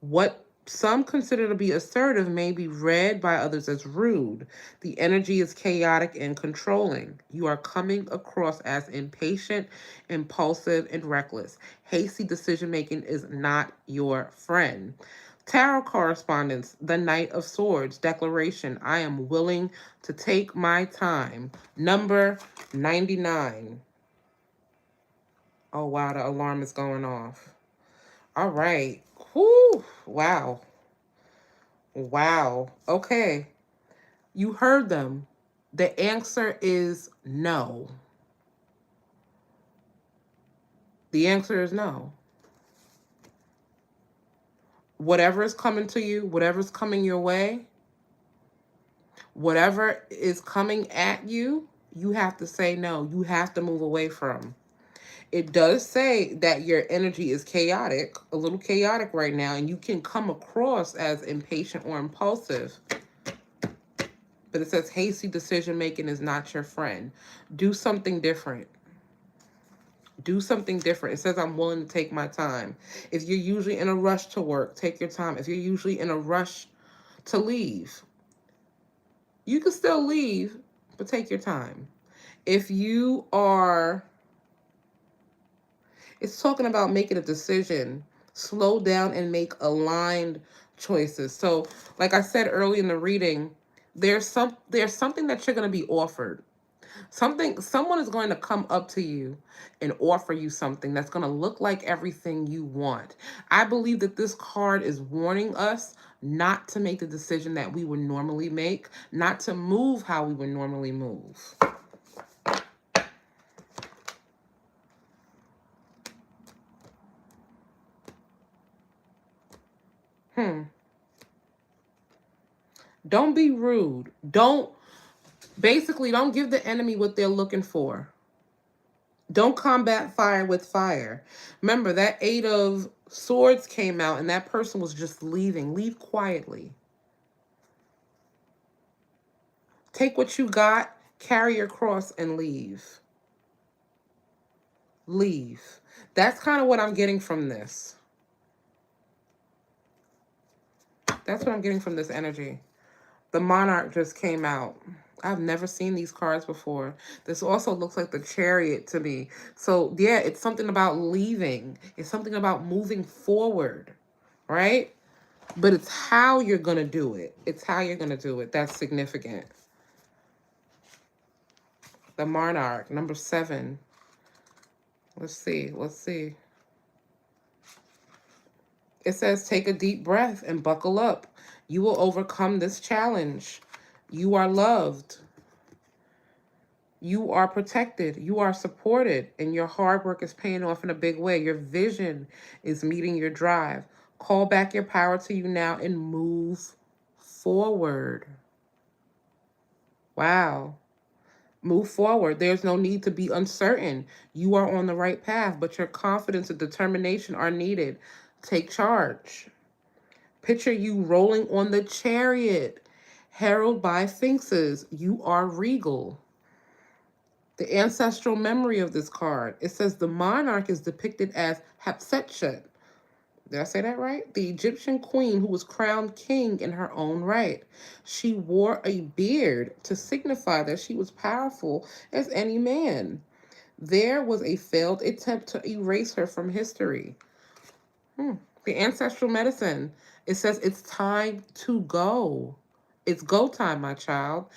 What some consider to be assertive may be read by others as rude. The energy is chaotic and controlling. You are coming across as impatient, impulsive, and reckless. Hasty decision making is not your friend. Tarot correspondence, the Knight of Swords, declaration, I am willing to take my time. Number 99. Oh, wow, the alarm is going off. All right. Whew. Wow. Wow. Okay. You heard them. The answer is no. The answer is no. Whatever is coming to you, whatever's coming your way, whatever is coming at you, you have to say no. You have to move away from. It does say that your energy is chaotic, a little chaotic right now, and you can come across as impatient or impulsive. But it says hasty decision making is not your friend. Do something different. Do something different. It says I'm willing to take my time. If you're usually in a rush to work, take your time. If you're usually in a rush to leave, you can still leave, but take your time. If you are, it's talking about making a decision, slow down and make aligned choices. So, like I said early in the reading, there's something that you're going to be offered. Someone is going to come up to you and offer you something that's going to look like everything you want. I believe that this card is warning us not to make the decision that we would normally make, not to move how we would normally move. Don't be rude. Don't Basically, don't give the enemy what they're looking for. Don't combat fire with fire. Remember, that Eight of Swords came out and that person was just leaving. Leave quietly. Take what you got, carry your cross, and leave. Leave. That's kind of what I'm getting from this. That's what I'm getting from this energy. The Monarch just came out. I've never seen these cards before. This also looks like the Chariot to me. So, yeah, it's something about leaving. It's something about moving forward, right? But it's how you're going to do it. It's how you're going to do it. That's significant. The Monarch, number 7. Let's see. Let's see. It says, take a deep breath and buckle up. You will overcome this challenge. You are loved. You are protected. You are supported. And your hard work is paying off in a big way. Your vision is meeting your drive. Call back your power to you now and move forward. Wow. Move forward. There's no need to be uncertain. You are on the right path, but your confidence and determination are needed. Take charge. Picture you rolling on the Chariot, heralded by sphinxes. You are regal. The ancestral memory of this card. It says the monarch is depicted as Hatshepsut. Did I say that right? The Egyptian queen who was crowned king in her own right. She wore a beard to signify that she was powerful as any man. There was a failed attempt to erase her from history. The ancestral medicine. It says it's time to go. It's go time, my child.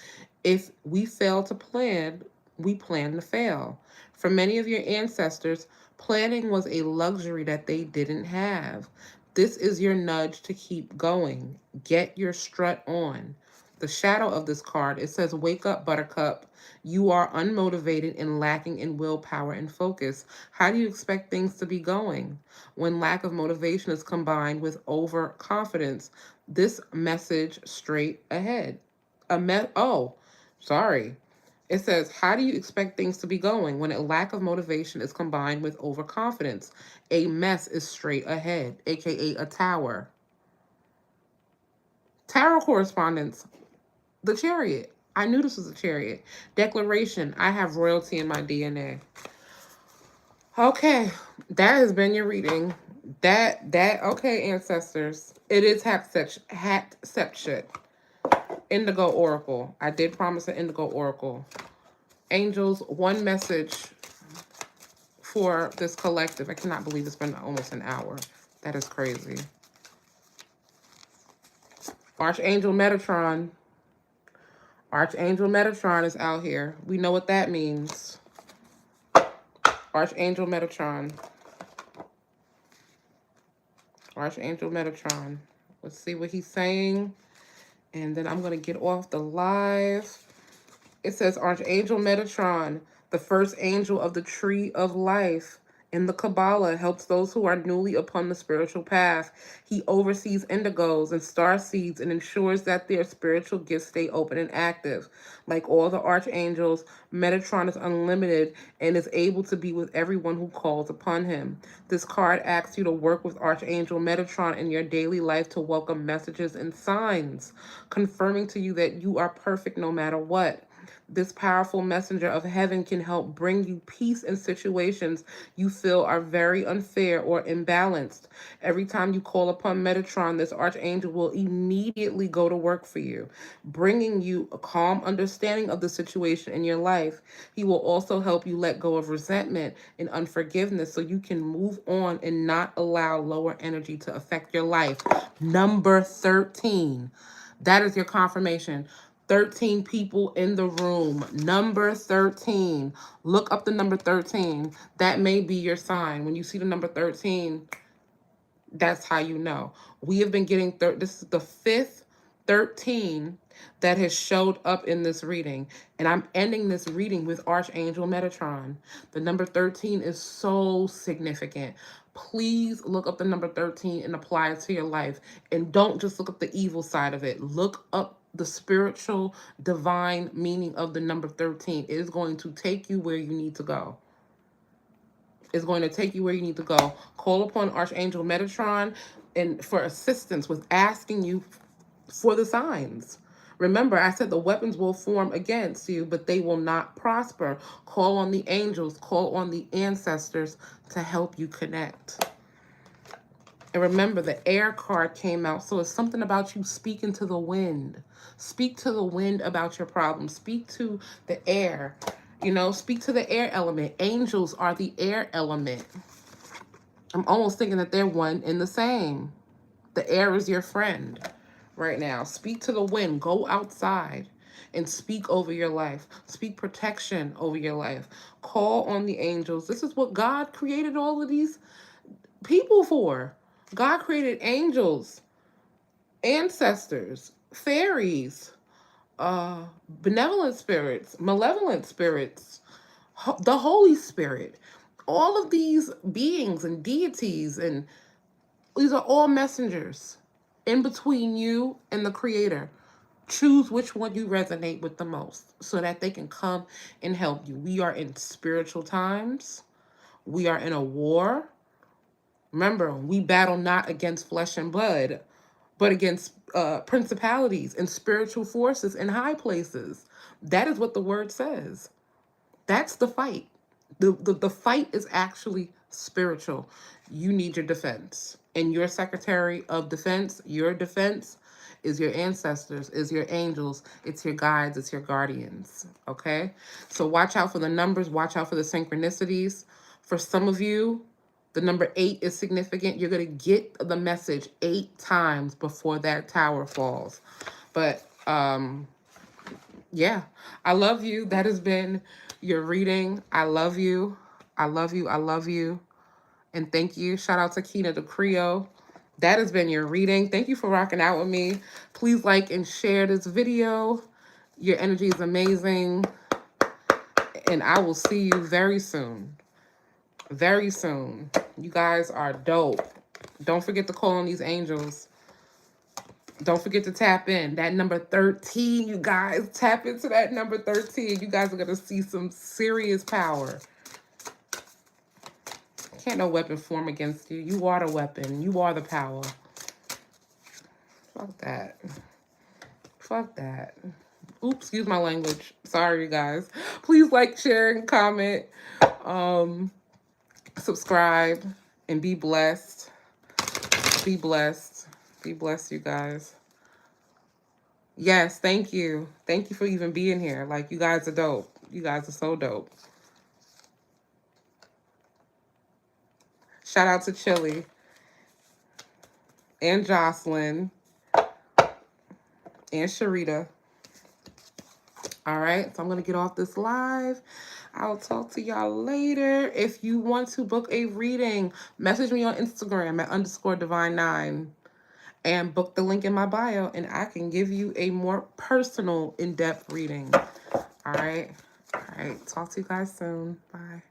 If we fail to plan, we plan to fail. For many of your ancestors, planning was a luxury that they didn't have. This is your nudge to keep going. Get your strut on. The shadow of this card, it says, wake up, buttercup. You are unmotivated and lacking in willpower and focus. How do you expect things to be going? When lack of motivation is combined with overconfidence, this message straight ahead. Sorry. It says, how do you expect things to be going when a lack of motivation is combined with overconfidence? A mess is straight ahead, aka a tower. Tarot correspondence, the Chariot. I knew this was a Chariot. Declaration, I have royalty in my DNA. Okay, that has been your reading. Okay, ancestors. It is Hatshepsut. Indigo Oracle. I did promise an Indigo Oracle. Angels, one message for this collective. I cannot believe it's been almost an hour. That is crazy. Archangel Metatron. Archangel Metatron is out here. We know what that means. Archangel Metatron. Archangel Metatron. Let's see what he's saying. And then I'm going to get off the live. It says Archangel Metatron, the first angel of the tree of life in the Kabbalah, helps those who are newly upon the spiritual path. He oversees indigos and star seeds and ensures that their spiritual gifts stay open and active. Like all the archangels, Metatron is unlimited and is able to be with everyone who calls upon him. This card asks you to work with Archangel Metatron in your daily life to welcome messages and signs, confirming to you that you are perfect no matter what. This powerful messenger of heaven can help bring you peace in situations you feel are very unfair or imbalanced. Every time you call upon Metatron, this archangel will immediately go to work for you, bringing you a calm understanding of the situation in your life. He will also help you let go of resentment and unforgiveness so you can move on and not allow lower energy to affect your life. Number 13. That is your confirmation. 13 people in the room. Number 13. Look up the number 13. That may be your sign. When you see the number 13, that's how you know. We have been getting, this is the 5th 13 that has showed up in this reading. And I'm ending this reading with Archangel Metatron. The number 13 is so significant. Please look up the number 13 and apply it to your life. And don't just look up the evil side of it. Look up the spiritual, divine meaning of the number 13. It is going to take you where you need to go. It's going to take you where you need to go. Call upon Archangel Metatron and for assistance with asking you for the signs. Remember, I said the weapons will form against you, but they will not prosper. Call on the angels, call on the ancestors to help you connect. And remember, the air card came out, so it's something about you speaking to the wind. Speak to the wind about your problem. Speak to the air. You know, speak to the air element. Angels are the air element. I'm almost thinking that they're one and the same. The air is your friend right now. Speak to the wind. Go outside and speak over your life. Speak protection over your life. Call on the angels. This is what God created all of these people for. God created angels, ancestors, fairies, benevolent spirits, malevolent spirits, the Holy Spirit. All of these beings and deities, and these are all messengers in between you and the Creator. Choose which one you resonate with the most so that they can come and help you. We are in spiritual times. We are in a war. Remember, we battle not against flesh and blood, but against principalities and spiritual forces in high places. That is what the word says. That's the fight. The fight is actually spiritual. You need your defense. And your Secretary of Defense, your defense is your ancestors, is your angels, it's your guides, it's your guardians. Okay? So watch out for the numbers, watch out for the synchronicities. For some of you, the number 8 is significant. You're going to get the message 8 times before that tower falls. But yeah, I love you. That has been your reading. I love you. I love you. I love you. And thank you. Shout out to Kina the Creole. That has been your reading. Thank you for rocking out with me. Please like and share this video. Your energy is amazing. And I will see you very soon. Very soon. You guys are dope. Don't forget to call on these angels. Don't forget to tap in. That number 13, you guys. Tap into that number 13. You guys are going to see some serious power. Can't no weapon form against you. You are the weapon. You are the power. Fuck that. Fuck that. Oops, excuse my language. Sorry, you guys. Please like, share, and comment. Subscribe. And be blessed. Be blessed. Be blessed, you guys. Yes, thank you. Thank you for even being here. Like, you guys are dope. You guys are so dope. Shout out to Chili and Jocelyn and Sharita. All right, so I'm going to get off this live. I'll talk to y'all later. If you want to book a reading, message me on Instagram at _divine9 and book the link in my bio, and I can give you a more personal, in-depth reading. All right. All right. Talk to you guys soon. Bye.